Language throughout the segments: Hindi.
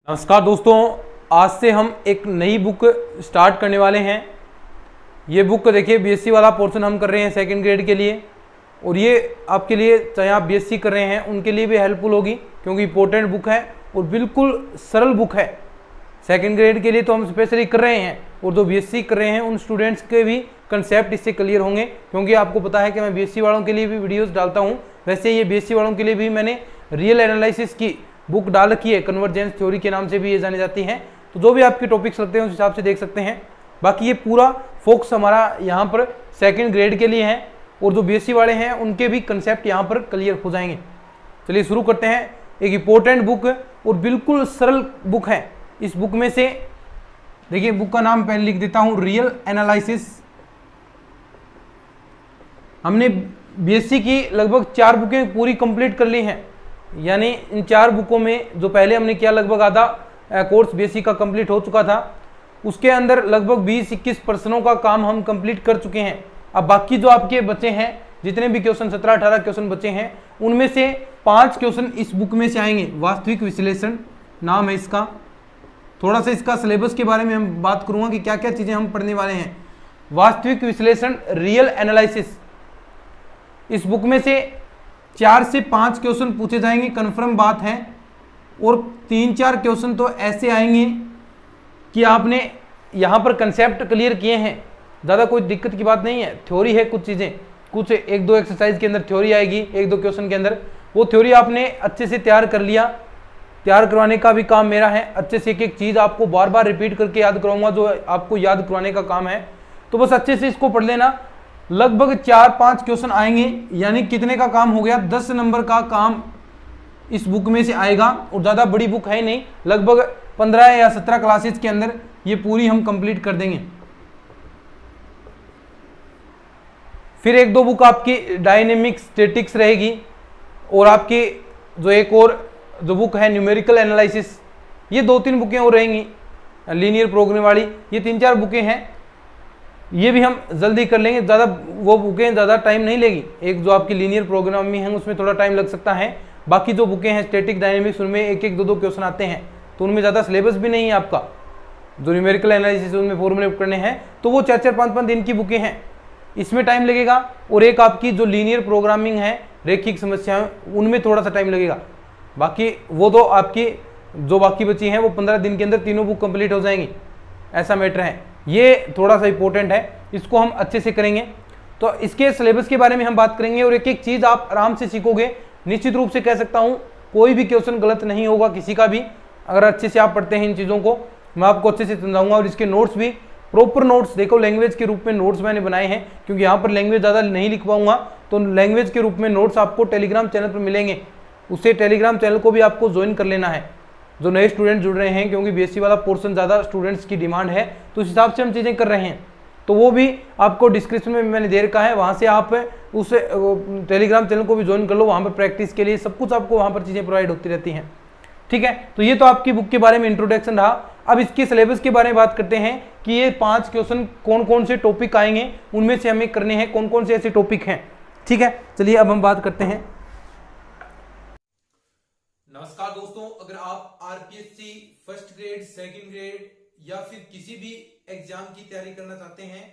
नमस्कार दोस्तों, आज से हम एक नई बुक स्टार्ट करने वाले हैं। ये बुक देखिए बीएससी वाला पोर्शन हम कर रहे हैं सेकंड ग्रेड के लिए, और ये आपके लिए चाहे आप बीएससी कर रहे हैं उनके लिए भी हेल्पफुल होगी क्योंकि इंपॉर्टेंट बुक है और बिल्कुल सरल बुक है। सेकंड ग्रेड के लिए तो हम स्पेशली कर रहे हैं और जो बीएससी कर रहे हैं उन स्टूडेंट्स के भी कंसेप्ट इससे क्लियर होंगे, क्योंकि आपको पता है कि मैं बीएससी वालों के लिए भी वीडियोस डालता हूं। वैसे ये बीएससी वालों के लिए भी मैंने रियल एनालिसिस की बुक डाल रखी है, कन्वर्जेंस थ्योरी के नाम से भी ये जानी जाती हैं। तो जो भी आपके टॉपिक्स लगते हैं उस हिसाब से देख सकते हैं। बाकी ये पूरा फोकस हमारा यहाँ पर सेकंड ग्रेड के लिए है और जो बीएससी वाले हैं उनके भी कंसेप्ट यहाँ पर क्लियर हो जाएंगे। चलिए शुरू करते हैं। एक इंपॉर्टेंट बुक और बिल्कुल सरल बुक है। इस बुक में से देखिए, बुक का नाम पहले लिख देता हूँ, रियल एनालिसिस। हमने बीएससी की लगभग 4 बुकें पूरी कंप्लीट कर ली हैं, यानी इन 4 बुकों में जो पहले हमने किया लगभग आधा कोर्स बीएससी का कंप्लीट हो चुका था। उसके अंदर लगभग 20-21 प्रश्नों का काम हम कंप्लीट कर चुके हैं। अब बाकी जो आपके बचे हैं, जितने भी क्वेश्चन 17-18 क्वेश्चन बचे हैं, उनमें से 5 क्वेश्चन इस बुक में से आएंगे। वास्तविक विश्लेषण नाम है इसका। थोड़ा सा इसका सिलेबस के बारे में हम बात करूंगा कि क्या क्या चीजें हम पढ़ने वाले हैं। वास्तविक विश्लेषण, रियल एनालिसिस, इस बुक में से 4 से 5 क्वेश्चन पूछे जाएंगे, कन्फर्म बात है। और 3-4 क्वेश्चन तो ऐसे आएंगे कि आपने यहाँ पर कंसेप्ट क्लियर किए हैं, ज़्यादा कोई दिक्कत की बात नहीं है। थ्योरी है कुछ चीज़ें, कुछ 1-2 एक्सरसाइज के अंदर थ्योरी आएगी, 1-2 क्वेश्चन के अंदर। वो थ्योरी आपने अच्छे से तैयार कर लिया, तैयार करवाने का भी काम मेरा है। अच्छे से एक एक चीज़ आपको बार बार रिपीट करके याद करवाऊंगा, जो आपको याद करवाने का काम है। तो बस अच्छे से इसको पढ़ लेना। लगभग 4-5 क्वेश्चन आएंगे, यानी कितने का काम हो गया, 10 नंबर का काम इस बुक में से आएगा। और ज़्यादा बड़ी बुक है नहीं, लगभग 15 या 17 क्लासेस के अंदर ये पूरी हम कंप्लीट कर देंगे। फिर 1-2 बुक आपकी डायनेमिक स्टैटिक्स रहेगी, और आपकी जो एक और जो बुक है न्यूमेरिकल एनालिसिस, ये 2-3 बुकें और रहेंगी लीनियर प्रोग्रामिंग वाली। ये 3-4 बुकें हैं, ये भी हम जल्दी कर लेंगे। ज़्यादा वो बुकें ज़्यादा टाइम नहीं लेगी। एक जो आपकी लीनियर प्रोग्रामिंग है उसमें थोड़ा टाइम लग सकता है। बाकी जो बुकें हैं स्टैटिक डायनेमिक्स, उनमें 1-1, 2-2 क्वेश्चन आते हैं, तो उनमें ज़्यादा सिलेबस भी नहीं है आपका। जो न्यूमेरिकल एनालिसिस उनमें फॉर्मूले करने हैं, तो वो 4-4, 5-5 दिन की बुकें हैं, इसमें टाइम लगेगा। और एक आपकी जो लीनियर प्रोग्रामिंग है, रेखिक समस्याएं, उनमें थोड़ा सा टाइम लगेगा। बाकी वो तो आपकी जो बाकी बची हैं वो 15 दिन के अंदर तीनों बुक कंप्लीट हो जाएंगी, ऐसा मैटर है। ये थोड़ा सा इंपॉर्टेंट है, इसको हम अच्छे से करेंगे। तो इसके सिलेबस के बारे में हम बात करेंगे और एक एक चीज़ आप आराम से सीखोगे। निश्चित रूप से कह सकता हूँ कोई भी क्वेश्चन गलत नहीं होगा किसी का भी, अगर अच्छे से आप पढ़ते हैं इन चीज़ों को। मैं आपको अच्छे से समझाऊंगा, और इसके नोट्स भी प्रॉपर नोट्स, देखो लैंग्वेज के रूप में नोट्स मैंने बनाए हैं, क्योंकि यहाँ पर लैंग्वेज ज़्यादा नहीं लिख पाऊंगा, तो लैंग्वेज के रूप में नोट्स आपको टेलीग्राम चैनल पर मिलेंगे। उससे टेलीग्राम चैनल को भी आपको ज्वाइन कर लेना है, जो नए स्टूडेंट जुड़ रहे हैं, क्योंकि बीएससी वाला पोर्शन ज़्यादा स्टूडेंट्स की डिमांड है, तो उस हिसाब से हम चीज़ें कर रहे हैं। तो वो भी आपको डिस्क्रिप्शन में मैंने दे रखा है, वहाँ से आप उस टेलीग्राम चैनल को भी ज्वाइन कर लो। वहाँ पर प्रैक्टिस के लिए सब कुछ आपको वहाँ पर चीज़ें प्रोवाइड होती रहती हैं, ठीक है। तो ये तो आपकी बुक के बारे में इंट्रोडक्शन रहा। अब इसके सिलेबस के बारे में बात करते हैं कि ये 5 क्वेश्चन कौन कौन से टॉपिक आएंगे, उनमें से हमें करने हैं, कौन कौन से ऐसे टॉपिक हैं, ठीक है। चलिए अब हम बात करते हैं। नमस्कार दोस्तों, अगर आप RPSC first grade, second grade या फिर किसी भी एग्जाम की तैयारी करना चाहते हैं,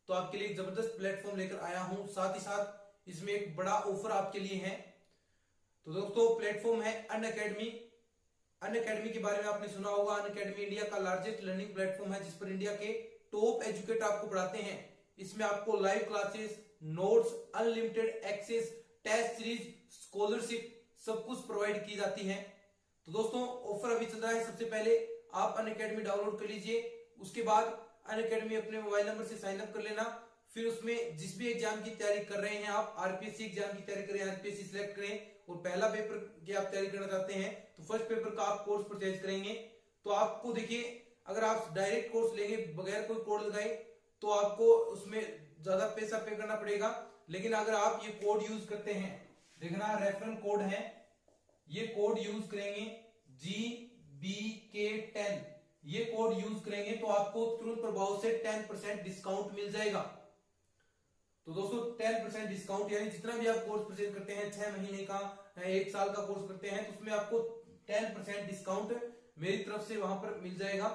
तो आपके लिए एक जबरदस्त प्लेटफॉर्म लेकर आया हूं। साथ ही साथ इसमें एक बड़ा ऑफर आपके लिए है। तो दोस्तों प्लेटफॉर्म है अनअकैडमी। अनअकैडमी के बारे में आपने सुना होगा। अनअकैडमी इंडिया का लार्जेस्ट लर्निंग प्लेटफॉर्म है, जिस पर इंडिया के टॉप एजुकेटर आपको पढ़ाते हैं। इसमें आपको live classes, notes, unlimited access, test series, scholarship सब कुछ प्रोवाइड की जाती है। तो दोस्तों ऑफर अभी चल रहा है। सबसे पहले आप अनअकैडमी डाउनलोड कर लीजिए, उसके बाद अनअकैडमी अपने मोबाइल नंबर से साइन अप कर लेना। फिर उसमें जिस भी एग्जाम की तैयारी कर रहे हैं, आप आरपीएससी एग्जाम की तैयारी करें, आरपीएससी सिलेक्ट करें, और पहला पेपर की आप तैयारी करना चाहते हैं तो फर्स्ट पेपर का आप कोर्स परचेज करेंगे। तो आपको देखिए, अगर आप डायरेक्ट कोर्स लेंगे बगैर कोई कोड लगाए, तो आपको उसमें ज्यादा पैसा पे करना पड़ेगा। लेकिन अगर आप ये कोड यूज करते हैं, देखना रेफरल कोड है, ये कोड यूज करेंगे GBK10, ये कोड यूज करेंगे तो आपको तुरंत प्रभाव से 10% डिस्काउंट मिल जाएगा। तो दोस्तों 10% डिस्काउंट, यानी जितना भी आप कोर्स परचेज करते हैं, 6 महीने का, 1 साल का कोर्स करते हैं, तो उसमें आपको 10% डिस्काउंट मेरी तरफ से वहां पर मिल जाएगा।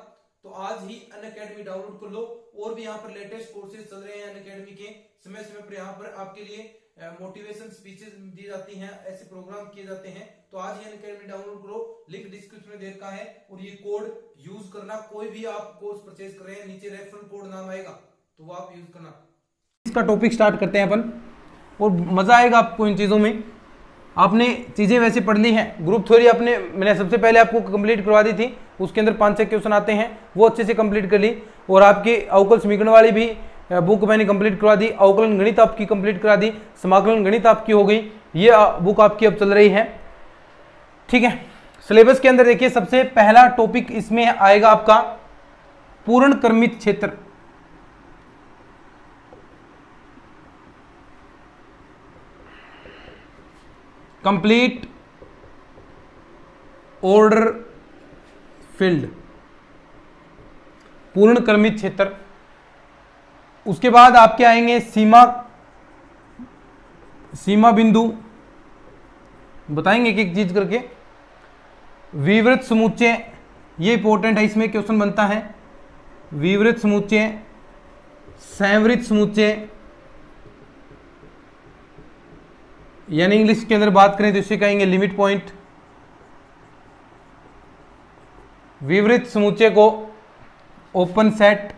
तो आज ही अनअकैडमी डाउनलोड कर लो। और भी यहाँ पर लेटेस्ट कोर्सेज चल रहे हैं अनअकैडमी के, समय समय पर यहाँ पर आपके लिए मोटिवेशन स्पीचेस दी जाती हैं, ऐसे प्रोग्राम किए जाते हैं। तो आज ही अनअकैडमी डाउनलोड करो, लिंक डिस्क्रिप्शन में दे रखा है। और ये कोड यूज करना, कोई भी आप कोर्स परचेज कर रहे हैं नीचे रेफरल कोड नाम आएगा, तो वो आप यूज करना। इसका टॉपिक स्टार्ट करते हैं अपन, और मजा आएगा आपको इन चीजों में। आपने चीजें वैसे पढ़नी है, ग्रुप थ्योरी आपने, मैंने सबसे पहले आपको कंप्लीट करवा दी थी, उसके अंदर 5-6 क्वेश्चन आते हैं, वो अच्छे से कंप्लीट कर ली। और आपकी अवकल समीकरण वाली भी बुक मैंने कंप्लीट करवा दी, अवकलन गणित आपकी कंप्लीट करा दी, समाकलन गणित आपकी हो गई, ये बुक आपकी अब चल रही है। ठीक है, सिलेबस के अंदर देखिए सबसे पहला टॉपिक इसमें आएगा आपका पूर्ण क्रमित क्षेत्र। कंप्लीट ऑर्डर फील्ड, पूर्ण क्रमित क्षेत्र। उसके बाद आपके आएंगे सीमा बिंदु, बताएंगे एक एक चीज करके। विवृत समुच्चय, ये इंपॉर्टेंट है, इसमें क्वेश्चन बनता है। विवृत समुच्चय, संवृत समुच्चय, यानी इंग्लिश के अंदर बात करें तो इसे कहेंगे लिमिट पॉइंट। विवृत समुच्चय को ओपन सेट,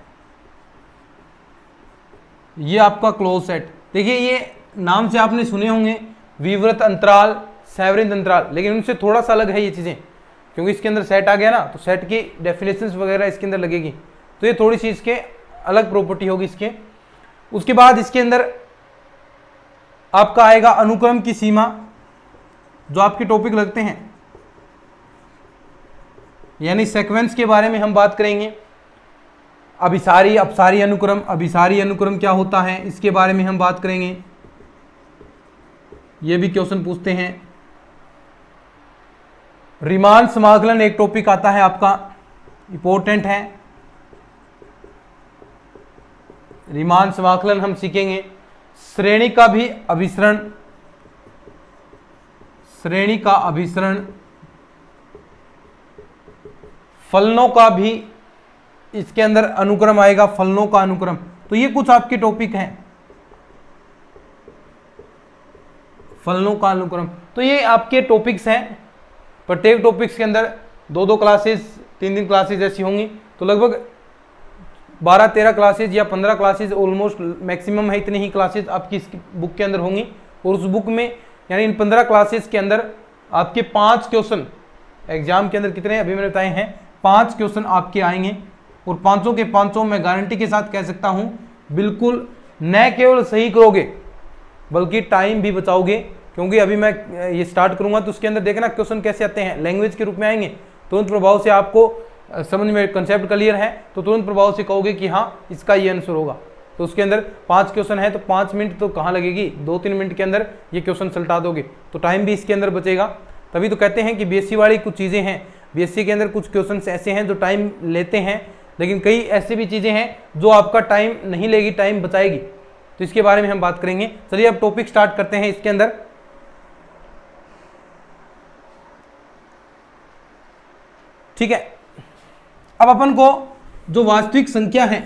ये आपका क्लोज सेट। देखिए ये नाम से आपने सुने होंगे, विवृत अंतराल, संवृत अंतराल, लेकिन उनसे थोड़ा सा अलग है ये चीजें, क्योंकि इसके अंदर सेट आ गया ना, तो सेट की डेफिनेशंस वगैरह इसके अंदर लगेगी, तो ये थोड़ी सी इसके अलग प्रॉपर्टी होगी इसके। उसके बाद इसके अंदर आपका आएगा अनुक्रम की सीमा, जो आपके टॉपिक लगते हैं, यानी सीक्वेंस के बारे में हम बात करेंगे। अभिसारी अपसारी अनुक्रम, अभिसारी अनुक्रम क्या होता है इसके बारे में हम बात करेंगे, ये भी क्वेश्चन पूछते हैं। रीमान समाकलन एक टॉपिक आता है आपका, इंपॉर्टेंट है। रीमान समाकलन हम सीखेंगे। श्रेणी का भी अभिसरण, श्रेणी का अभिसरण, फलनों का भी इसके अंदर अनुक्रम आएगा, फलनों का अनुक्रम। तो ये कुछ आपके टॉपिक हैं, फलनों का अनुक्रम। तो ये आपके टॉपिक्स हैं। प्रत्येक टॉपिक्स के अंदर 2-2 क्लासेस, 3-3 क्लासेस ऐसी होंगी, तो लगभग 12-13 क्लासेज या 15 क्लासेज ऑलमोस्ट मैक्सिमम है, इतनी ही क्लासेज आपकी इस बुक के अंदर होंगी। और उस बुक में यानी इन 15 क्लासेज के अंदर आपके 5 क्वेश्चन एग्जाम के अंदर कितने अभी मैंने बताए हैं, 5 क्वेश्चन आपके आएंगे। और पांचों के पांचों मैं गारंटी के साथ कह सकता हूं बिल्कुल न केवल सही करोगे बल्कि टाइम भी बचाओगे, क्योंकि अभी मैं ये स्टार्ट करूंगा तो उसके अंदर देखना क्वेश्चन कैसे आते हैं, लैंग्वेज के रूप में आएंगे। तुरंत प्रभाव से आपको समझ में कंसेप्ट क्लियर है तो तुरंत प्रभाव से कहोगे कि हाँ इसका ये आंसर होगा। तो उसके अंदर 5 क्वेश्चन है तो 5 मिनट तो कहाँ लगेगी, 2-3 मिनट के अंदर ये क्वेश्चन सलटा दोगे, तो टाइम भी इसके अंदर बचेगा। तभी तो कहते हैं कि बीएससी वाली कुछ चीज़ें हैं, बीएससी के अंदर कुछ क्वेश्चन ऐसे हैं जो टाइम लेते हैं, लेकिन कई ऐसी भी चीज़ें हैं जो आपका टाइम नहीं लेगी, टाइम बचाएगी। तो इसके बारे में हम बात करेंगे। चलिए अब टॉपिक स्टार्ट करते हैं इसके अंदर। ठीक है, अब अपन को जो वास्तविक संख्या है,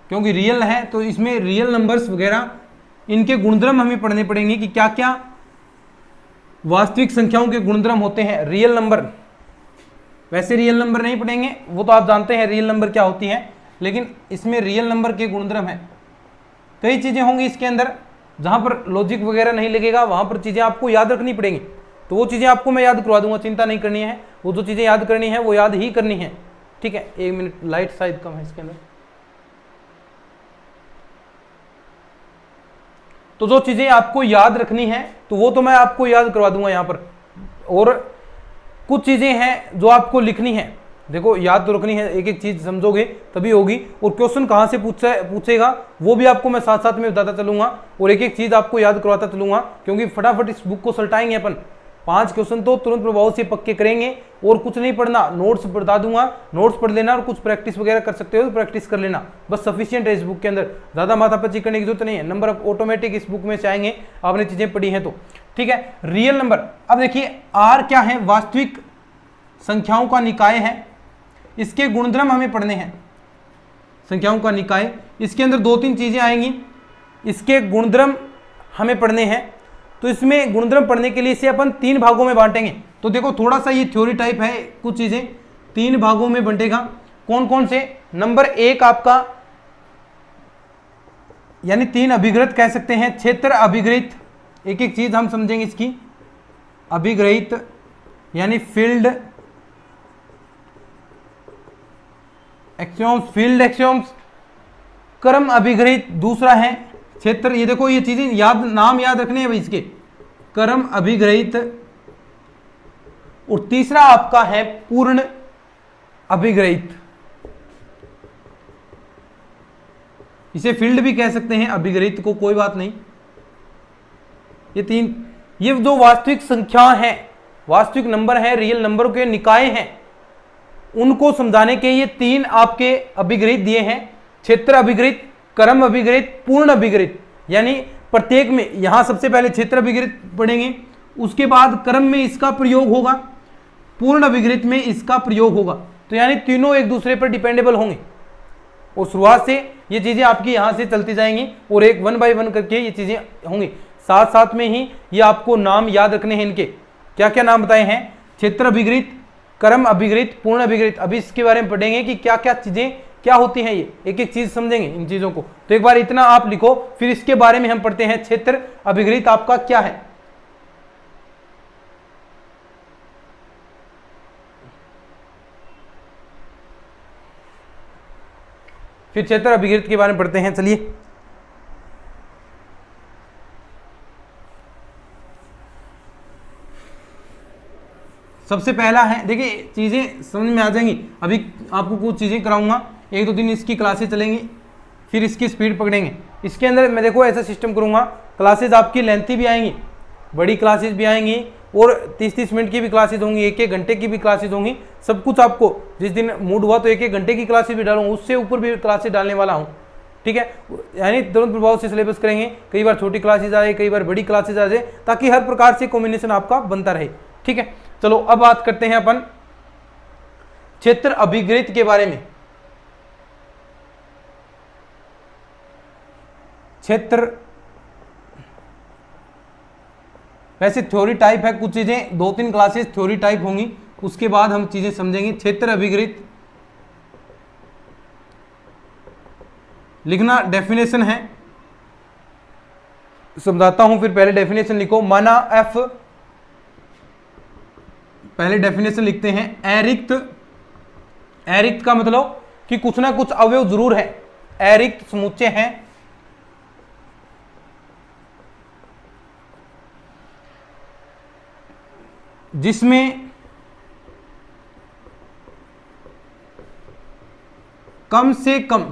क्योंकि रियल है तो इसमें रियल नंबर्स वगैरह इनके गुणधर्म हमें पढ़ने पड़ेंगे कि क्या क्या वास्तविक संख्याओं के गुणधर्म होते हैं। रियल नंबर, वैसे रियल नंबर नहीं पढ़ेंगे, वो तो आप जानते हैं रियल नंबर क्या होती है, लेकिन इसमें रियल नंबर के गुणधर्म है। कई चीजें होंगी इसके अंदर जहां पर लॉजिक वगैरह नहीं लगेगा, वहां पर चीजें आपको याद रखनी पड़ेंगी, तो वो चीजें आपको मैं याद करवा दूंगा, चिंता नहीं करनी है। वो जो चीजें याद करनी है वो याद ही करनी है। ठीक है, 1 मिनट, लाइट शायद कम है इसके अंदर। तो जो चीजें आपको याद रखनी है तो वो तो मैं आपको याद करवा दूंगा यहाँ पर। और कुछ चीजें हैं जो आपको लिखनी है, देखो याद तो रखनी है, एक एक चीज समझोगे तभी होगी। और क्वेश्चन कहाँ से पूछेगा वो भी आपको मैं साथ साथ में बताता चलूंगा, और एक एक चीज आपको याद करवाता चलूंगा, क्योंकि फटाफट इस बुक को सलटाएंगे अपन। 5 क्वेश्चन तो तुरंत प्रभाव से पक्के करेंगे, और कुछ नहीं पढ़ना, नोट्स बता दूंगा, नोट्स पढ़ लेना, और कुछ प्रैक्टिस वगैरह कर सकते हो तो प्रैक्टिस कर लेना, बस सफिशिएंट है इस बुक के अंदर, ज्यादा माथापच्ची करने की जरूरत नहीं है। नंबर ऑटोमेटिक इस बुक में से आएंगे, आपने चीजें पढ़ी हैं तो। ठीक है, रियल नंबर। अब देखिए आर क्या है, वास्तविक संख्याओं का निकाय है, इसके गुणधर्म हमें पढ़ने हैं। संख्याओं का निकाय, इसके अंदर 2-3 चीजें आएंगी, इसके गुणधर्म हमें पढ़ने हैं। तो इसमें गुणधर्म पढ़ने के लिए इसे अपन 3 भागों में बांटेंगे। तो देखो थोड़ा सा ये थ्योरी टाइप है, कुछ चीजें 3 भागों में बंटेगा। कौन कौन से? नंबर 1 आपका, यानी 3 अभिग्रहित कह सकते हैं, क्षेत्र अभिग्रहित। एक एक चीज हम समझेंगे इसकी। अभिग्रहित यानी फील्ड एक्सियोम्स, फील्ड एक्सियोम्स। क्रम अभिग्रहित दूसरा है क्षेत्र। ये देखो ये चीजें याद, नाम याद रखने हैं भाई इसके। क्रम अभिग्रहित। और तीसरा आपका है पूर्ण अभिग्रहित। इसे फील्ड भी कह सकते हैं, अभिग्रहित को, कोई बात नहीं। ये 3, ये जो वास्तविक संख्या है, वास्तविक नंबर है, रियल नंबर के निकाय हैं, उनको समझाने के ये 3 आपके अभिग्रहित दिए हैं। क्षेत्र अभिग्रहित, क्रम अभिग्रहित, पूर्ण अभिग्रहित। यानी प्रत्येक में यहां सबसे पहले क्षेत्र अभिग्रहित पढ़ेंगे, उसके बाद क्रम में इसका प्रयोग होगा, पूर्ण अभिग्रहित में इसका प्रयोग होगा। तो यानी तीनों एक दूसरे पर डिपेंडेबल होंगे। और शुरुआत से ये चीजें आपकी यहां से चलती जाएंगी और एक 1 बाय 1 करके ये चीजें होंगी। साथ साथ में ही ये आपको नाम याद रखने हैं। इनके क्या क्या नाम बताए हैं? क्षेत्र अभिग्रहित, क्रम अभिग्रहित, पूर्ण अभिग्रहित। अभी इसके बारे में पढ़ेंगे कि क्या क्या चीजें क्या होती हैं, ये एक एक चीज समझेंगे इन चीजों को। तो एक बार इतना आप लिखो, फिर इसके बारे में हम पढ़ते हैं। क्षेत्र अभिग्रहित आपका क्या है? फिर क्षेत्र अभिग्रहित के बारे में पढ़ते हैं। चलिए, सबसे पहला है, देखिए चीजें समझ में आ जाएंगी। अभी आपको कुछ चीजें कराऊंगा, 1-2 दिन इसकी क्लासेस चलेंगी, फिर इसकी स्पीड पकड़ेंगे। इसके अंदर मैं देखो ऐसा सिस्टम करूंगा, क्लासेस आपकी लेंथी भी आएंगी, बड़ी क्लासेस भी आएंगी, और 30-30 मिनट की भी क्लासेस होंगी, 1-1 घंटे की भी क्लासेस होंगी। सब कुछ आपको जिस दिन मूड हुआ तो 1-1 घंटे की क्लासेस भी डालूंगा, उससे ऊपर भी क्लासेस डालने वाला हूँ। ठीक है, यानी तुरंत प्रभाव से सिलेबस करेंगे। कई बार छोटी क्लासेस आ जाए, कई बार बड़ी क्लासेस आ जाए, ताकि हर प्रकार से कॉम्बिनेशन आपका बनता रहे। ठीक है, चलो अब बात करते हैं अपन क्षेत्र अभिग्रहित के बारे में। क्षेत्र वैसे थ्योरी टाइप है, कुछ चीजें 2-3 क्लासेस थ्योरी टाइप होंगी, उसके बाद हम चीजें समझेंगे। क्षेत्र अभिग्रहित लिखना डेफिनेशन है, समझाता हूं, फिर पहले डेफिनेशन लिखो। माना एफ, पहले डेफिनेशन लिखते हैं। अरिक्त, अरिक्त का मतलब कि कुछ ना कुछ अवयव जरूर है। अरिक्त समुच्चय हैं जिसमें कम से कम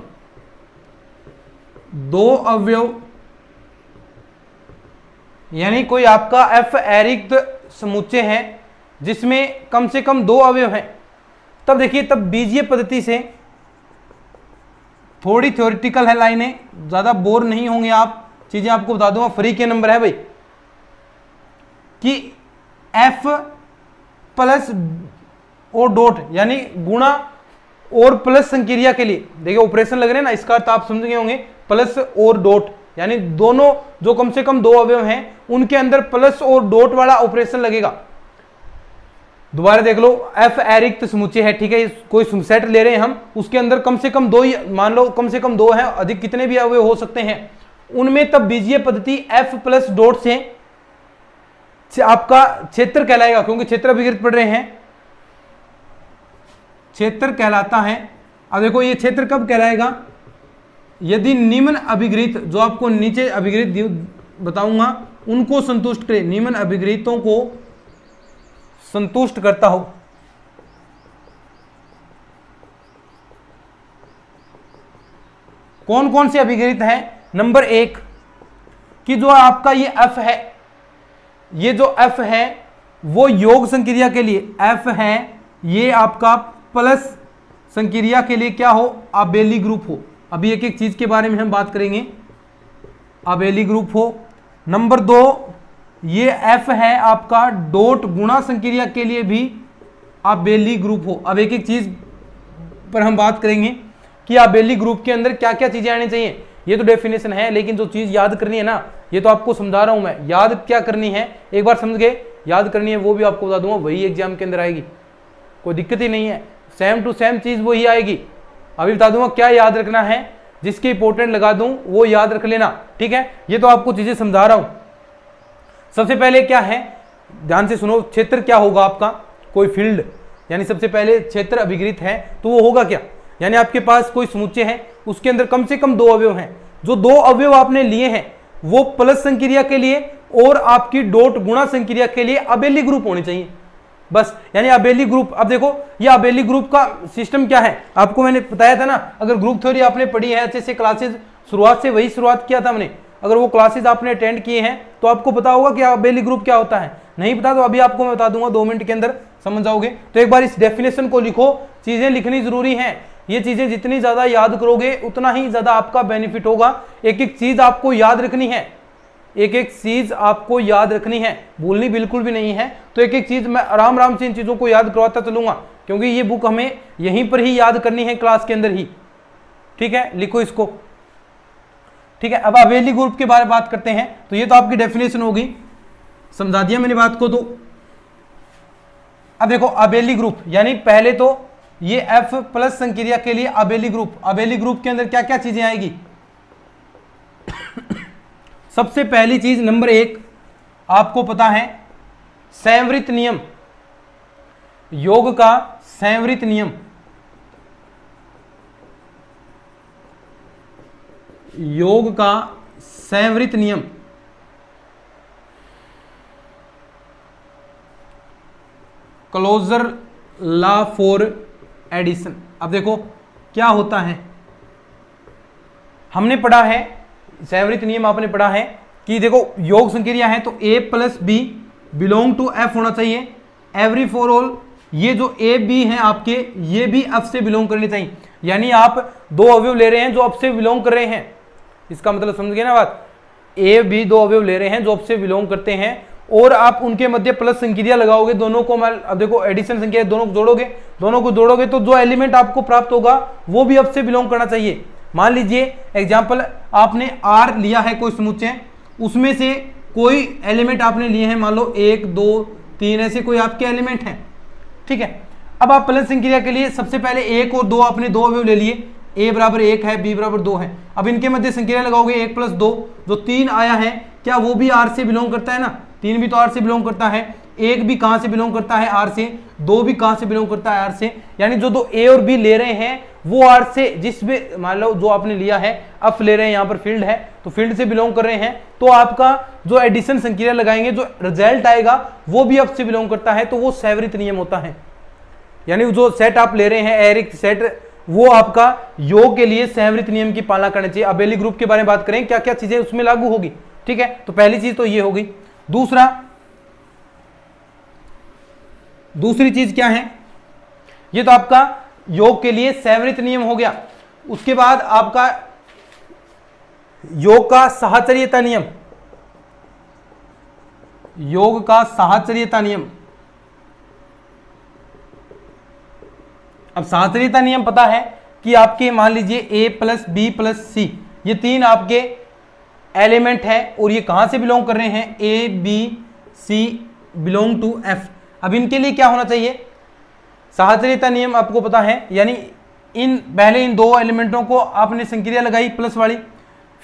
2 अवयव, यानी कोई आपका एफ अरिक्त समुच्चय है जिसमें कम से कम 2 अवयव हैं। तब देखिए, तब बीजीय पद्धति से, थोड़ी थ्योरेटिकल है लाइनें, ज्यादा बोर नहीं होंगे आप। चीजें आपको बता दूंगा, फ्री के नंबर है भाई, कि एफ प्लस और डॉट, यानी गुणा और प्लस संक्रिया के लिए, देखिए ऑपरेशन लग रहे हैं ना, इसका अर्थ आप समझ गए होंगे। प्लस और डॉट, यानी दोनों जो कम से कम 2 अवयव हैं उनके अंदर प्लस और डॉट वाला ऑपरेशन लगेगा। दोबारा देख लो, एफ अरिक्त समुच्चय है, ठीक है, कोई सेट ले रहे हैं हम, उसके अंदर कम से कम 2, मान लो कम से कम 2 है, अधिक कितने भी अवयव हो सकते हैं उनमें, तब बीजीय पद्धति एफ प्लस डॉट से आपका क्षेत्र कहलाएगा, क्योंकि क्षेत्र अभिग्रहित पढ़ रहे हैं, क्षेत्र कहलाता है। अब देखो ये क्षेत्र कब कहलाएगा? यदि निम्न अभिग्रहित, जो आपको नीचे अभिग्रहित बताऊंगा, उनको संतुष्ट करे, निम्न अभिग्रहितों को संतुष्ट करता हो। कौन कौन से अभिग्रहित हैं? नंबर 1 कि जो आपका ये एफ है, ये जो एफ है वो योग संक्रिया के लिए एफ है, ये आपका प्लस संक्रिया के लिए क्या हो? आबेली ग्रुप हो। अभी एक एक चीज के बारे में हम बात करेंगे। आबेली ग्रुप हो। नंबर 2 ये एफ है आपका डॉट गुणा संक्रिया के लिए भी आबेली ग्रुप हो। अब एक एक चीज पर हम बात करेंगे कि आबेली ग्रुप के अंदर क्या क्या चीजें आनी चाहिए। ये तो डेफिनेशन है, लेकिन जो चीज याद करनी है ना, ये तो आपको समझा रहा हूं मैं, याद क्या करनी है एक बार समझ गए, याद करनी है वो भी आपको बता दूंगा, वही एग्जाम के अंदर आएगी, कोई दिक्कत ही नहीं है, सेम टू सेम चीज वही आएगी। अभी बता दूंगा क्या याद रखना है, जिसके इंपोर्टेंट लगा दूं वो याद रख लेना, ठीक है। ये तो आपको चीजें समझा रहा हूं। सबसे पहले क्या है, ध्यान से सुनो, क्षेत्र क्या होगा आपका, कोई फील्ड, यानी सबसे पहले क्षेत्र अभिकृत है तो वो होगा क्या, यानी आपके पास कोई समुच्चय है, उसके अंदर कम से कम 2 अवयव हैं, जो 2 अवयव आपने लिए हैं वो प्लस संक्रिया के लिए और आपकी डॉट गुणा संक्रिया के लिए अबेली ग्रुप होनी चाहिए, बस। यानी अबेली ग्रुप, अब देखो ये अबेली ग्रुप का सिस्टम क्या है, आपको मैंने बताया था ना, अगर ग्रुप थ्योरी आपने पढ़ी है अच्छे से, क्लासेस शुरुआत से वही शुरुआत किया था हमने, अगर वो क्लासेस आपने अटेंड किए हैं तो आपको पता होगा कि अबेली ग्रुप क्या होता है। नहीं पता तो अभी आपको मैं बता दूंगा, 2 मिनट के अंदर समझ जाओगे। तो एक बार इस डेफिनेशन को लिखो, चीजें लिखनी जरूरी है, ये चीजें जितनी ज्यादा याद करोगे उतना ही ज्यादा आपका बेनिफिट होगा। एक एक चीज आपको याद रखनी है, एक एक चीज आपको याद रखनी है, भूलनी बिल्कुल भी नहीं है। तो एक एक चीज मैं आराम आराम से इन चीजों को याद करवाता चलूंगा, क्योंकि ये बुक हमें यहीं पर ही याद करनी है, क्लास के अंदर ही, ठीक है। लिखो इसको, ठीक है। अब अबेली ग्रुप के बारे में बात करते हैं। तो ये तो आपकी डेफिनेशन होगी, समझा दिया मैंने बात को। तो अब देखो अबेली ग्रुप, यानी पहले तो ये F प्लस संक्रिया के लिए अबेली ग्रुप, अबेली ग्रुप के अंदर क्या क्या चीजें आएगी। सबसे पहली चीज नंबर 1 आपको पता है, संवृत नियम, योग का संवृत नियम, योग का संवृत नियम, क्लोजर लॉ फॉर एडिशन। अब देखो क्या होता है, हमने पढ़ा है संवृत नियम, आपने पढ़ा है कि देखो योग संक्रिया है तो a plus B belong to f होना चाहिए, एवरी फॉर ऑल। ये जो a b हैं आपके, ये भी f से बिलोंग करने चाहिए, यानी आप 2 अवयव ले रहे हैं जो f से बिलोंग कर रहे हैं, इसका मतलब समझ गए ना बात, a b 2 अवयव ले रहे हैं जो f से बिलोंग करते हैं, और आप उनके मध्य प्लस संक्रिया लगाओगे, दोनों को, अब देखो एडिशन संख्या, दोनों को जोड़ोगे तो जो एलिमेंट आपको प्राप्त होगा वो भी f से बिलोंग करना चाहिए। मान लीजिए एग्जाम्पल, आपने R लिया है कोई समुच्चय, उसमें से कोई एलिमेंट आपने लिए हैं, मान लो 1 2 3 ऐसे कोई आपके एलिमेंट हैं, ठीक है। अब आप प्लस संक्रिया के लिए सबसे पहले 1 और 2 आपने 2 अवयव ले लिए, a बराबर 1 है, b बराबर 2 है। अब इनके मध्य संक्रिया लगाओगे 1 प्लस 2, जो 3 आया है, क्या वो भी R से बिलोंग करता है ना, 3 भी तो R से बिलोंग करता है, 1 भी कहां से बिलोंग करता है, R से, 2 भी कहां से बिलोंग करता है, R से। यानी जो 2 A और B ले रहे हैं वो R से, जिसमें मान लो जो आपने लिया है F ले रहे हैं, यहाँ पर फील्ड है तो फील्ड से बिलोंग कर रहे हैं, तो आपका जो एडिशन संक्रिया लगाएंगे जो रिजल्ट आएगा वो भी F से बिलोंग करता है, तो वो संवृत नियम होता है। यानी जो सेट आप ले रहे हैं एरिक सेट, वो आपका योग के लिए संवृत नियम की पालना करनी चाहिए। अबेली ग्रुप के बारे में बात करें, क्या क्या चीजें उसमें लागू होगी, ठीक है। तो पहली चीज तो ये होगी। दूसरी चीज क्या है, ये तो आपका योग के लिए संवृत नियम हो गया। उसके बाद आपका योग का साहचर्यता नियम, योग का साहचर्यता नियम। अब साहचर्यता नियम पता है कि आपके मान लीजिए a प्लस बी प्लस सी, ये 3 आपके एलिमेंट है और ये कहां से बिलोंग कर रहे हैं, a b c belong to f। अब इनके लिए क्या होना चाहिए, साहचर्यता नियम आपको पता है, यानी पहले इन 2 एलिमेंटों को आपने संक्रिया लगाई प्लस वाली,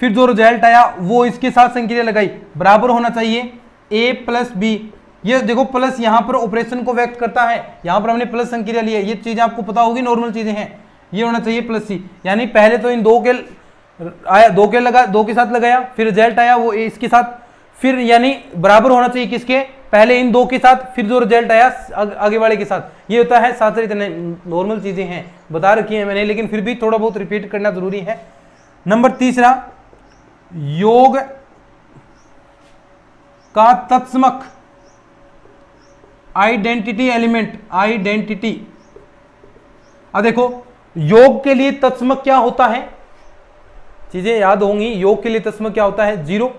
फिर जो रिजल्ट आया वो इसके साथ संक्रिया लगाई, बराबर होना चाहिए a प्लस बी। ये देखो प्लस यहाँ पर ऑपरेशन को व्यक्त करता है, यहाँ पर हमने प्लस संक्रिया ली है, ये चीजें आपको पता होगी, नॉर्मल चीजें हैं। ये होना चाहिए प्लस सी, यानी पहले तो इन 2 के आया, 2 के साथ लगाया, फिर रिजल्ट आया वो इसके साथ, फिर यानी बराबर होना चाहिए किसके, पहले इन 2 के साथ, फिर जो रिजल्ट आया आगे वाले के साथ। ये होता है साहचर्यता। नॉर्मल चीजें हैं, बता रखी है मैंने, लेकिन फिर भी थोड़ा बहुत रिपीट करना जरूरी है। नंबर 3 योग का तत्समक आइडेंटिटी एलिमेंट, आइडेंटिटी। अब देखो योग के लिए तत्समक क्या होता है, चीजें याद होंगी। योग के लिए तत्समक क्या होता है, 0,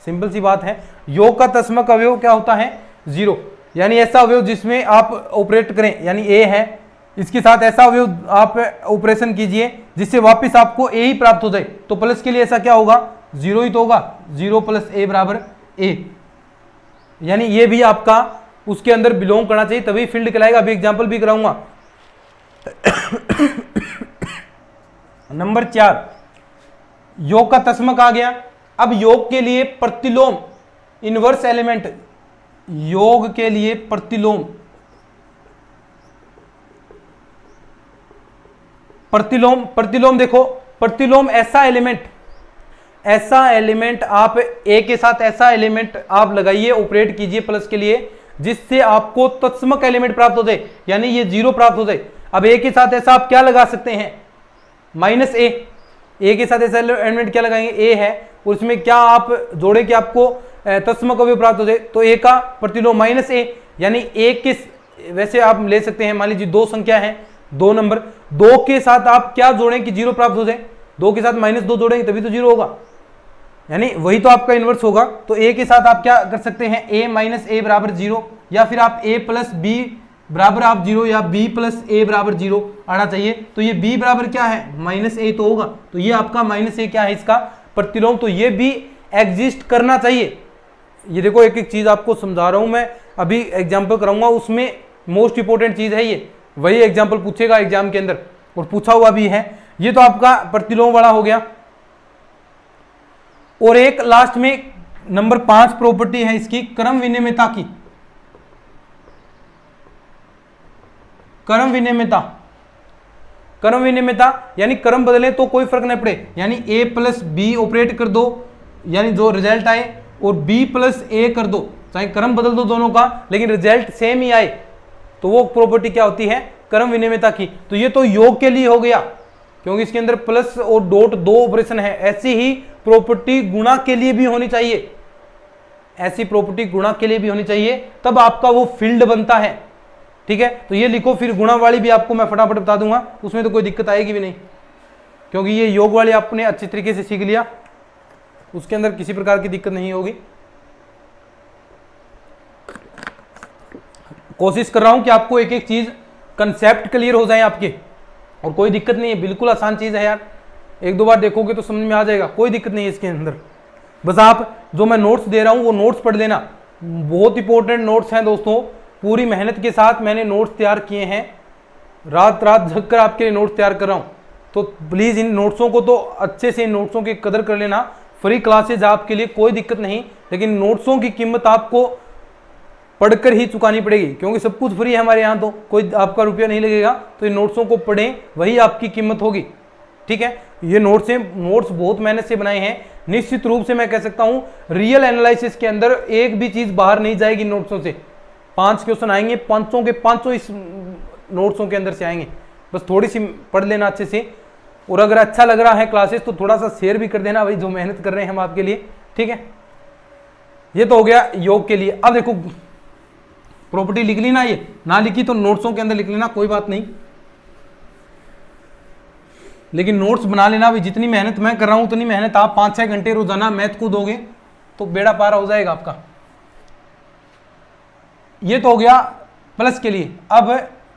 सिंपल सी बात है। योग का तत्समक अवयव क्या होता है, 0। यानी ऐसा अवयव जिसमें आप ऑपरेट करें, यानी ए है, इसके साथ ऐसा अवयव आप ऑपरेशन कीजिए जिससे वापस आपको ए ही प्राप्त हो जाए। तो प्लस के लिए ऐसा क्या होगा, 0 ही तो होगा, 0 + a बराबर a, यानी ये भी आपका उसके अंदर बिलोंग करना चाहिए, तभी फील्ड कहलाएगा। अभी एग्जांपल भी कराऊंगा। नंबर 4, योग का तस्मक आ गया। अब योग के लिए प्रतिलोम इनवर्स एलिमेंट, योग के लिए प्रतिलोम, प्रतिलोम देखो, प्रतिलोम ऐसा एलिमेंट आप ए के साथ ऐसा एलिमेंट आप लगाइए, ऑपरेट कीजिए प्लस के लिए, जिससे आपको तत्समक एलिमेंट प्राप्त हो जाए, यानी ये 0 प्राप्त हो जाए। अब ए के साथ ऐसा आप क्या लगा सकते हैं, -a, ए के साथ ऐसा एलिमेंट क्या लगाएंगे, ए है, और उसमें क्या आप जोड़े कि आपको तत्समक अवयव प्राप्त हो जाए, तो ए का प्रतिलोम -a, यानी ए के, वैसे आप ले सकते हैं, मान लीजिए 2 संख्या है, 2 नंबर, 2 के साथ आप क्या जोड़ें कि 0 प्राप्त हो जाए, 2 के साथ -2 जोड़ेंगे तभी तो 0 होगा, यानी वही तो आपका इन्वर्स होगा। तो a के साथ आप क्या कर सकते हैं, a - a बराबर 0, या फिर आप a + b बराबर आप 0, या b + a बराबर 0 आना चाहिए। तो ये b बराबर क्या है, -a तो होगा, तो ये आपका -a क्या है, इसका प्रतिलोम, तो ये भी एग्जिस्ट करना चाहिए। ये देखो एक एक चीज आपको समझा रहा हूं मैं, अभी एग्जाम्पल कराऊंगा, उसमें मोस्ट इंपोर्टेंट चीज है ये, वही एग्जाम्पल पूछेगा एग्जाम के अंदर, और पूछा हुआ भी है। ये तो आपका प्रतिलोम वाला हो गया। और एक लास्ट में नंबर 5 प्रॉपर्टी है इसकी, क्रम विनिमयता की, क्रम विनिमयता यानी क्रम बदले तो कोई फर्क नहीं पड़े, यानी a + b ऑपरेट कर दो, यानी जो रिजल्ट आए, और b + a कर दो, चाहे क्रम बदल दो दोनों का, लेकिन रिजल्ट सेम ही आए, तो वो प्रॉपर्टी क्या होती है, क्रम विनिमयता की। तो ये तो योग के लिए हो गया, क्योंकि इसके अंदर प्लस और डॉट 2 ऑपरेशन है। ऐसी ही प्रॉपर्टी गुणा के लिए भी होनी चाहिए, ऐसी प्रॉपर्टी गुणा के लिए भी होनी चाहिए, तब आपका वो फील्ड बनता है। ठीक है, तो ये लिखो, फिर गुणा वाली भी आपको मैं फटाफट बता दूंगा, उसमें तो कोई दिक्कत आएगी भी नहीं, क्योंकि ये योग वाली आपने अच्छी तरीके से सीख लिया, उसके अंदर किसी प्रकार की दिक्कत नहीं होगी। कोशिश कर रहा हूं कि आपको एक एक चीज कंसेप्ट क्लियर हो जाए आपके, और कोई दिक्कत नहीं है, बिल्कुल आसान चीज है यार, 1-2 बार देखोगे तो समझ में आ जाएगा, कोई दिक्कत नहीं है इसके अंदर। बस आप जो मैं नोट्स दे रहा हूं वो नोट्स पढ़ लेना, बहुत इंपॉर्टेंट नोट्स हैं दोस्तों, पूरी मेहनत के साथ मैंने नोट्स तैयार किए हैं, रात जग कर आपके लिए नोट्स तैयार कर रहा हूं। तो प्लीज इन नोट्सों को तो अच्छे से, इन नोट्सों की कदर कर लेना। फ्री क्लासेज आपके लिए कोई दिक्कत नहीं, लेकिन नोट्सों की कीमत आपको पढ़कर ही चुकानी पड़ेगी, क्योंकि सब कुछ फ्री है हमारे यहाँ, तो कोई आपका रुपया नहीं लगेगा। तो इन नोट्सों को पढ़ें, वही आपकी कीमत होगी। ठीक है, ये नोट्स बहुत मेहनत से बनाए हैं, निश्चित रूप से मैं कह सकता हूँ रियल एनालिसिस के अंदर एक भी चीज बाहर नहीं जाएगी नोट्सों से। 5 क्वेश्चन आएंगे, 500 के 500 इस नोट्सों के अंदर से आएंगे, बस थोड़ी सी पढ़ लेना अच्छे से। और अगर अच्छा लग रहा है क्लासेस तो थोड़ा सा शेयर भी कर देना भाई, जो मेहनत कर रहे हैं हम आपके लिए। ठीक है, ये तो हो गया योग के लिए। अब देखो प्रॉपर्टी लिख ली ना, ये ना लिखी तो नोट्सों के अंदर लिख लेना, कोई बात नहीं, लेकिन नोट्स बना लेना भाई। जितनी मेहनत मैं कर रहा हूं उतनी मेहनत आप 5-6 घंटे रोजाना मैथ को दोगे तो बेड़ा पार हो जाएगा आपका। ये तो हो गया प्लस के लिए। अब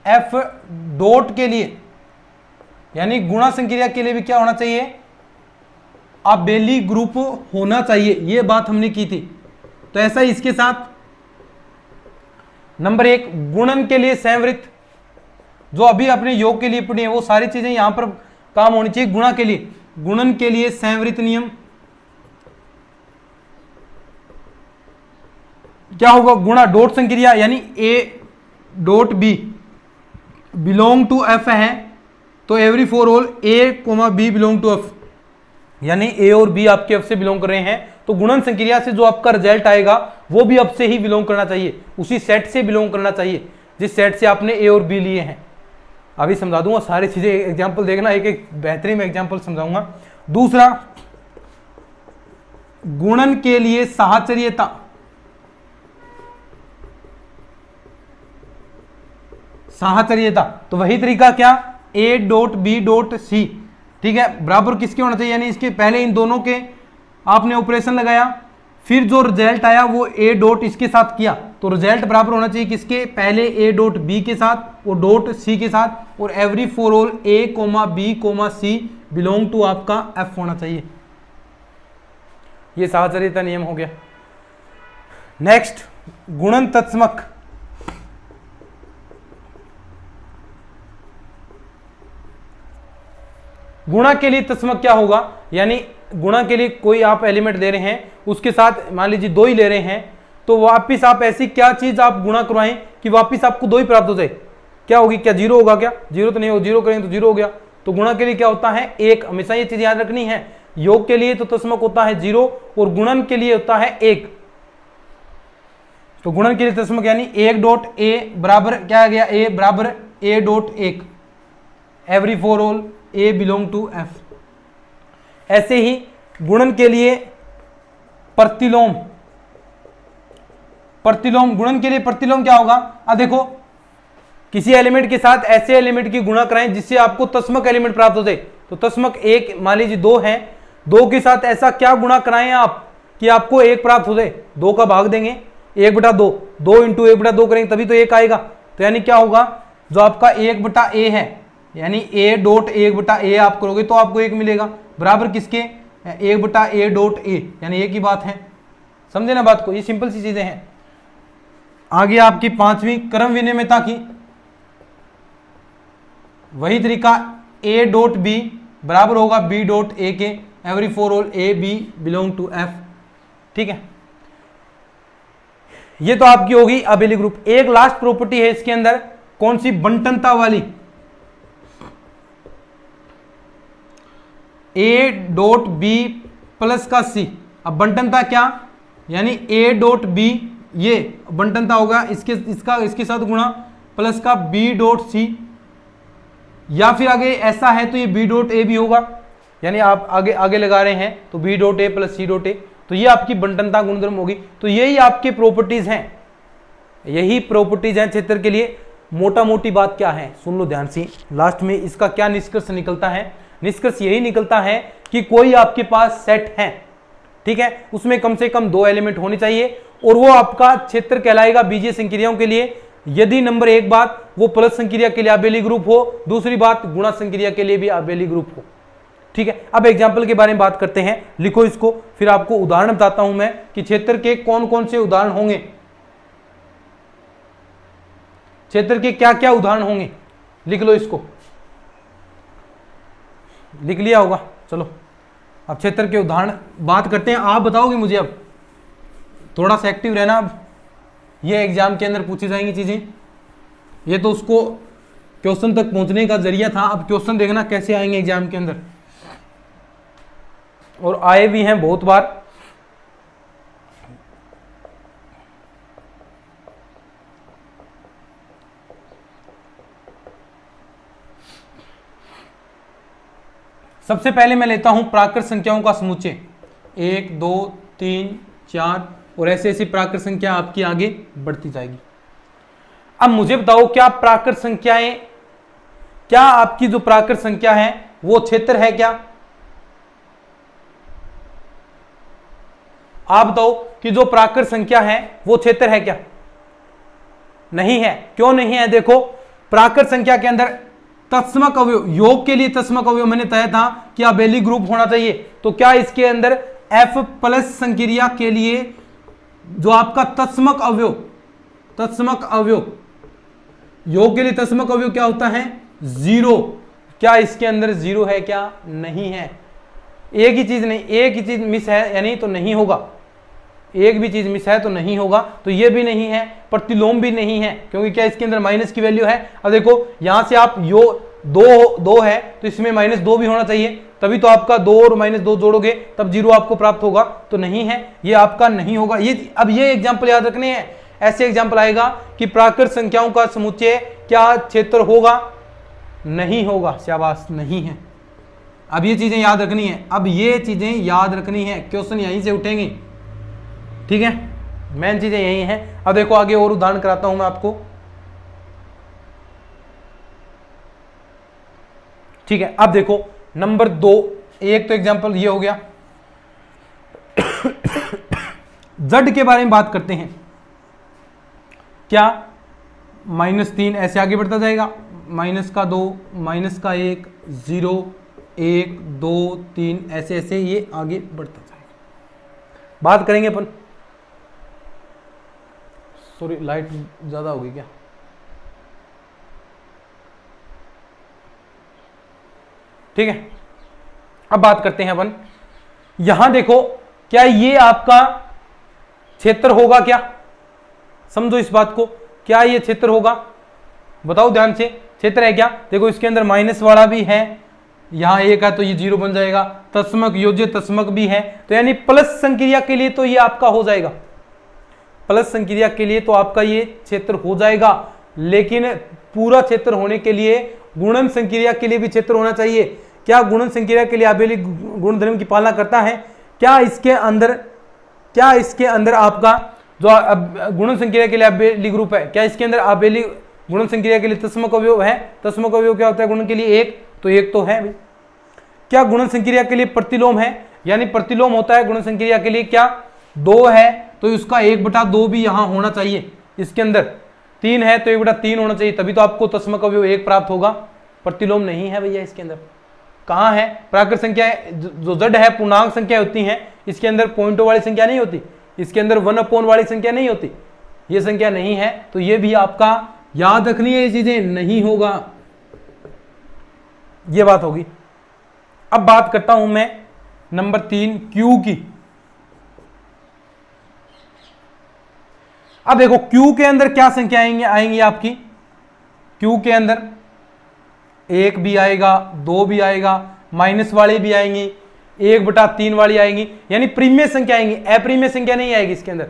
एफ डॉट के लिए, यानी गुणा संक्रिया के लिए भी क्या होना चाहिए, आबेली ग्रुप होना चाहिए, ये बात हमने की थी। तो ऐसा ही इसके साथ नंबर 1 गुणन के लिए संवृत्त, जो अभी अपने योग के लिए पढ़ी है वो सारी चीजें यहां पर काम होनी चाहिए। गुणा के लिए, गुणन के लिए संवृत्त नियम क्या होगा, गुणा डॉट संक्रिया, यानी A dot B belong to F है, तो every for all A comma B belong to F, यानी ए और बी आपके एफ से बिलोंग कर रहे हैं, तो गुणन संक्रिया से जो आपका रिजल्ट आएगा वो भी एफ से ही बिलोंग करना चाहिए, उसी सेट से बिलोंग करना चाहिए जिस सेट से आपने ए और बी लिए हैं। अभी समझा दूंगा सारी चीजें, एग्जाम्पल देखना, एक एक बेहतरीन एग्जाम्पल समझाऊंगा। दूसरा, गुणन के लिए साहचर्यता, साहचर्यता तो वही तरीका क्या, A dot B dot C, ठीक है, बराबर किसके होना चाहिए, यानी इसके पहले इन दोनों के आपने ऑपरेशन लगाया, फिर जो रिजल्ट आया वो ए डॉट इसके साथ किया, तो रिजल्ट बराबर होना चाहिए किसके, पहले ए डॉट बी के साथ और डॉट सी के साथ, और every for all A comma B comma C belong to आपका एफ होना चाहिए। ये साहचर्यता नियम हो गया। नेक्स्ट, गुणन तत्समक। गुणा के लिए तत्समक क्या होगा, यानी गुणा के लिए कोई आप एलिमेंट दे रहे हैं, उसके साथ मान लीजिए 2 ही ले रहे हैं, तो वापिस आप ऐसी क्या चीज आप गुणा करवाएं कि वापिस आपको 2 ही प्राप्त हो जाए। क्या होगी, क्या 0 होगा, क्या 0 तो नहीं होगा, 0 करेंगे तो 0 हो गया। तो गुणा के लिए क्या होता है 1, हमेशा ये चीज याद रखनी है। योग के लिए तो तत्समक होता है 0 और गुणन के लिए होता है 1। तो गुणन के लिए तत्समक यानी 1 डॉट ए बराबर क्या आ गया, ए बराबर A dot 1, every for all A belong to F. ऐसे ही गुणन के लिए प्रतिलोम, प्रतिलोम गुणन के लिए प्रतिलोम क्या होगा, अब देखो किसी एलिमेंट के साथ ऐसे एलिमेंट की गुणा कराएं जिससे आपको तत्समक एलिमेंट प्राप्त हो जाए। तो तत्समक 1 मान लीजिए 2 है, 2 के साथ ऐसा क्या गुणा कराएं आप कि आपको 1 प्राप्त हो जाए। 2 का भाग देंगे 1/2, 2 इंटू 1/2 करेंगे तभी तो 1 आएगा। तो यानी क्या होगा, जो आपका 1/a है, यानी a डॉट 1/a आप करोगे तो आपको 1 मिलेगा, बराबर किसके 1/a डॉट a, यानी एक ही बात है। समझे ना बात को, ये सिंपल सी चीजें हैं। आगे आपकी 5वीं क्रम विनिमयता की, वही तरीका a डॉट b बराबर होगा b डॉट a के, every for all a b belong to f। ठीक है, ये तो आपकी होगी अबेली ग्रुप। एक लास्ट प्रॉपर्टी है इसके अंदर, कौन सी, बंटनता वाली। a डॉट b प्लस का c। अब बंटनता क्या, यानी a डॉट b, ये बंटनता होगा इसके साथ गुणा प्लस का b डॉट c, या फिर आगे ऐसा है तो ये b डॉट a भी होगा, यानी आप आगे लगा रहे हैं तो b dot a plus c dot a, तो ये आपकी बंटनता गुणधर्म होगी। तो यही आपके प्रॉपर्टीज हैं, यही प्रॉपर्टीज हैं क्षेत्र के लिए। मोटा मोटी बात क्या है, सुन लो ध्यान से, लास्ट में इसका क्या निष्कर्ष निकलता है। निष्कर्ष यही निकलता है कि कोई आपके पास सेट है, ठीक है, उसमें कम से कम 2 एलिमेंट होने चाहिए और वो आपका क्षेत्र कहलाएगा बीजीय संक्रियाओं के लिए। यदि नंबर 1 बात वो प्लस संक्रिया के लिए अबेली ग्रुप हो, दूसरी बात गुणा संक्रिया के लिए भी अबेली ग्रुप हो। ठीक है, अब एग्जाम्पल के बारे में बात करते हैं, लिखो इसको, फिर आपको उदाहरण बताता हूं मैं कि क्षेत्र के कौन कौन से उदाहरण होंगे, क्षेत्र के क्या क्या उदाहरण होंगे, लिख लो इसको। लिख लिया होगा, चलो अब क्षेत्र के उदाहरण बात करते हैं। आप बताओगे मुझे, अब थोड़ा सा एक्टिव रहना। अब ये एग्जाम के अंदर पूछी जाएंगी चीजें, ये तो उसको क्वेश्चन तक पहुंचने का जरिया था, अब क्वेश्चन देखना कैसे आएंगे एग्जाम के अंदर, और आए भी हैं बहुत बार। सबसे पहले मैं लेता हूं प्राकृत संख्याओं का समुच्चय, 1 2 3 4, और ऐसे ऐसी प्राकृत संख्या आपकी आगे बढ़ती जाएगी। अब मुझे बताओ, क्या प्राकृत संख्याएं, क्या आपकी जो प्राकृत संख्या है वो क्षेत्र है क्या? आप बताओ कि जो प्राकृत संख्या है वो क्षेत्र है क्या? नहीं है। क्यों नहीं है? देखो, प्राकृत संख्या के अंदर तत्समक अवयव, योग के लिए तत्समक अवयव मैंने तय था कि अबेली ग्रुप होना चाहिए, तो क्या इसके अंदर F प्लस संक्रिया के लिए जो आपका तत्समक अवयव योग के लिए तत्समक अवयव क्या होता है? 0। क्या इसके अंदर 0 है क्या? नहीं है। एक ही चीज नहीं, एक ही चीज मिस है यानी तो नहीं होगा, एक भी चीज मिस है तो नहीं होगा, तो ये भी नहीं है, प्रतिलोम भी नहीं है, क्योंकि क्या इसके अंदर माइनस की वैल्यू है। अब देखो यहां से आप यो 2 है तो इसमें -2 भी होना चाहिए, तभी तो आपका 2 और -2 जोड़ोगे तब 0 आपको प्राप्त होगा, तो नहीं है, ये आपका नहीं होगा। ये अब ये एग्जाम्पल याद रखने हैं, ऐसे एग्जाम्पल आएगा कि प्राकृत संख्याओं का समुच्चय क्या क्षेत्र होगा? नहीं होगा। शाबाश, नहीं है। अब ये चीजें याद रखनी है, अब ये चीजें याद रखनी है, क्वेश्चन यहीं से उठेंगे, ठीक है, मेन चीजें यही हैं। अब देखो आगे और उदाहरण कराता हूं मैं आपको, ठीक है। अब देखो नंबर 2, एक तो एग्जांपल ये हो गया। जड के बारे में बात करते हैं। क्या -3 ऐसे आगे बढ़ता जाएगा, -2 -1 0 1 2 3 ऐसे ऐसे ये आगे बढ़ता जाएगा। बात करेंगे अपन, सॉरी लाइट ज्यादा होगी क्या, ठीक है। अब बात करते हैं अपन, यहां देखो क्या ये आपका क्षेत्र होगा क्या, समझो इस बात को, क्या ये क्षेत्र होगा, बताओ ध्यान से, क्षेत्र है क्या। देखो इसके अंदर माइनस वाला भी है, यहां 1 है तो ये 0 बन जाएगा, तस्मक योज्य तस्मक भी है, तो यानी प्लस संक्रिया के लिए तो ये आपका हो जाएगा, प्लस संक्रिया के लिए तो आपका ये क्षेत्र हो जाएगा। लेकिन पूरा क्षेत्र होने के लिए गुणन संक्रिया के लिए भी क्षेत्र होना चाहिए। क्या गुणन संक्रिया के लिए आबेली गुणधर्म की पालना करता है, क्या इसके अंदर आपका जो गुणन संक्रिया के लिए आबेली ग्रुप है, क्या इसके अंदर आबेली गुणन संक्रिया के लिए तस्मक अवयव है, तस्मक अवयव क्या होता है गुणन के लिए 1, तो 1 तो है भाई। क्या गुणन संक्रिया के लिए प्रतिलोम है, यानी प्रतिलोम होता है गुणन संक्रिया के लिए, क्या 2 है तो उसका 1/2 भी यहां होना चाहिए, इसके अंदर 3 है तो 1/3 होना चाहिए, तभी तो आपको तस्मक अवयव 1 प्राप्त होगा। प्रतिलोम नहीं है भैया इसके अंदर, कहां है, प्राकृत संख्या जो जड़ है पूर्णांक संख्या होती है, इसके अंदर पॉइंटों वाली संख्या नहीं होती, इसके अंदर 1/, वाली संख्या नहीं होती, ये संख्या नहीं है, तो ये भी आपका याद रखनी है, ये चीजें नहीं होगा, ये बात होगी। अब बात करता हूं मैं नंबर 3 Q की। अब देखो Q के अंदर क्या संख्या आएंगी आपकी, Q के अंदर 1 भी आएगा, 2 भी आएगा, माइनस वाली भी आएंगी, 1/3 वाली आएंगी, यानी प्रीमिय संख्या आएंगी, अप्रीमिय संख्या नहीं आएगी इसके अंदर,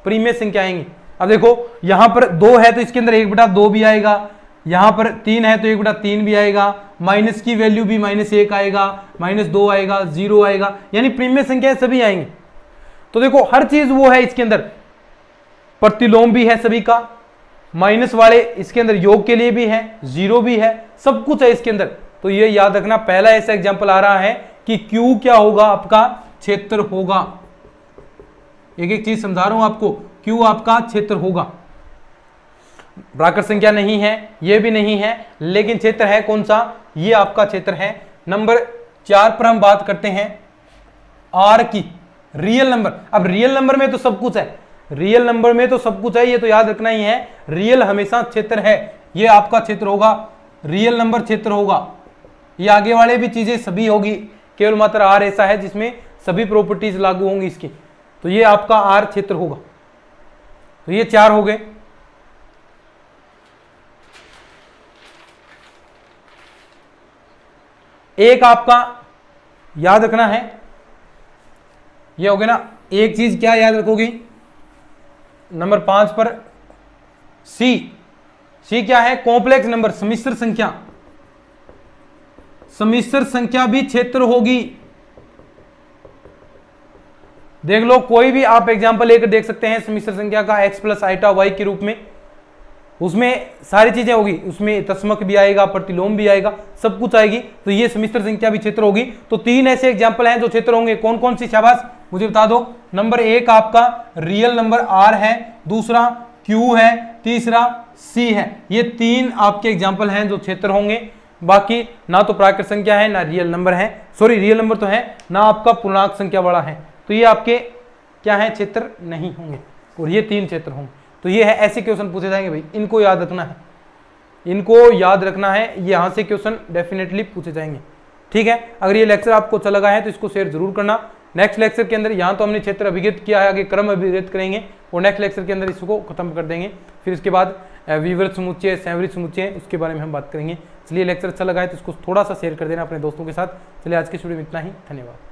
प्रीमिय संख्या आएंगी। अब देखो यहां पर 2 है तो इसके अंदर 1/2 भी आएगा, यहां पर 3 है तो 1/3 भी आएगा, माइनस की वैल्यू भी -1 आएगा, -2 आएगा, 0 आएगा, यानी प्रीमिय संख्याएं सभी आएंगी। तो देखो हर चीज वो है इसके अंदर, प्रतिलोम भी है सभी का, माइनस वाले इसके अंदर योग के लिए भी है, 0 भी है, सब कुछ है इसके अंदर। तो ये याद रखना, पहला ऐसा एग्जांपल आ रहा है कि Q क्या होगा, आपका क्षेत्र होगा। एक एक चीज समझा रहा हूं आपको, Q आपका क्षेत्र होगा, प्राकृत संख्या नहीं है, ये भी नहीं है, लेकिन क्षेत्र है कौन सा, ये आपका क्षेत्र है। नंबर 4 पर हम बात करते हैं R की, रियल नंबर। अब रियल नंबर में तो सब कुछ है, रियल नंबर में तो सब कुछ है, ये तो याद रखना ही है, रियल हमेशा क्षेत्र है, ये आपका क्षेत्र होगा, रियल नंबर क्षेत्र होगा। ये आगे वाले भी चीजें सभी होगी, केवल मात्र R ऐसा है जिसमें सभी प्रॉपर्टीज लागू होंगी इसकी, तो ये आपका R क्षेत्र होगा। तो ये 4 हो गए। एक आपका याद रखना है, ये हो गया ना, एक चीज क्या याद रखोगी नंबर 5 पर, C क्या है, कॉम्प्लेक्स नंबर, सम्मिश्र संख्या, सम्मिश्र संख्या भी क्षेत्र होगी। देख लो कोई भी आप एग्जांपल लेकर देख सकते हैं सम्मिश्र संख्या का, x + i y के रूप में, उसमें सारी चीजें होगी, उसमें तस्मक भी आएगा, प्रतिलोम भी आएगा, सब कुछ आएगी, तो ये सम्मिश्र संख्या भी क्षेत्र होगी। तो 3 ऐसे एग्जांपल हैं जो क्षेत्र होंगे, कौन कौन सी, शाबाश मुझे बता दो। नंबर 1 आपका रियल नंबर R है, दूसरा Q है, तीसरा C है, ये 3 आपके एग्जांपल हैं जो क्षेत्र होंगे। बाकी ना तो प्राकृत संख्या है, ना रियल नंबर है, सॉरी रियल नंबर तो है, ना आपका पूर्णांक संख्या वाला है, तो ये आपके क्या है, क्षेत्र नहीं होंगे, और ये 3 क्षेत्र होंगे। तो ये है, ऐसे क्वेश्चन पूछे जाएंगे भाई, इनको याद रखना है, इनको याद रखना है, यहां से क्वेश्चन डेफिनेटली पूछे जाएंगे, ठीक है। अगर ये लेक्चर आपको अच्छा लगा है तो इसको शेयर जरूर करना। नेक्स्ट लेक्चर के अंदर यहाँ तो हमने क्षेत्र अभिगत किया है, आगे क्रम अभिगत करेंगे, और नेक्स्ट लेक्चर के अंदर इसको खत्म कर देंगे। फिर इसके बाद विवृत समुच्चय, संवृत समुच्चय, उसके बारे में हम बात करेंगे। चलिए लेक्चर अच्छा लगा है तो इसको थोड़ा सा शेयर कर देना अपने दोस्तों के साथ। चलिए आज के वीडियो में इतना ही, धन्यवाद।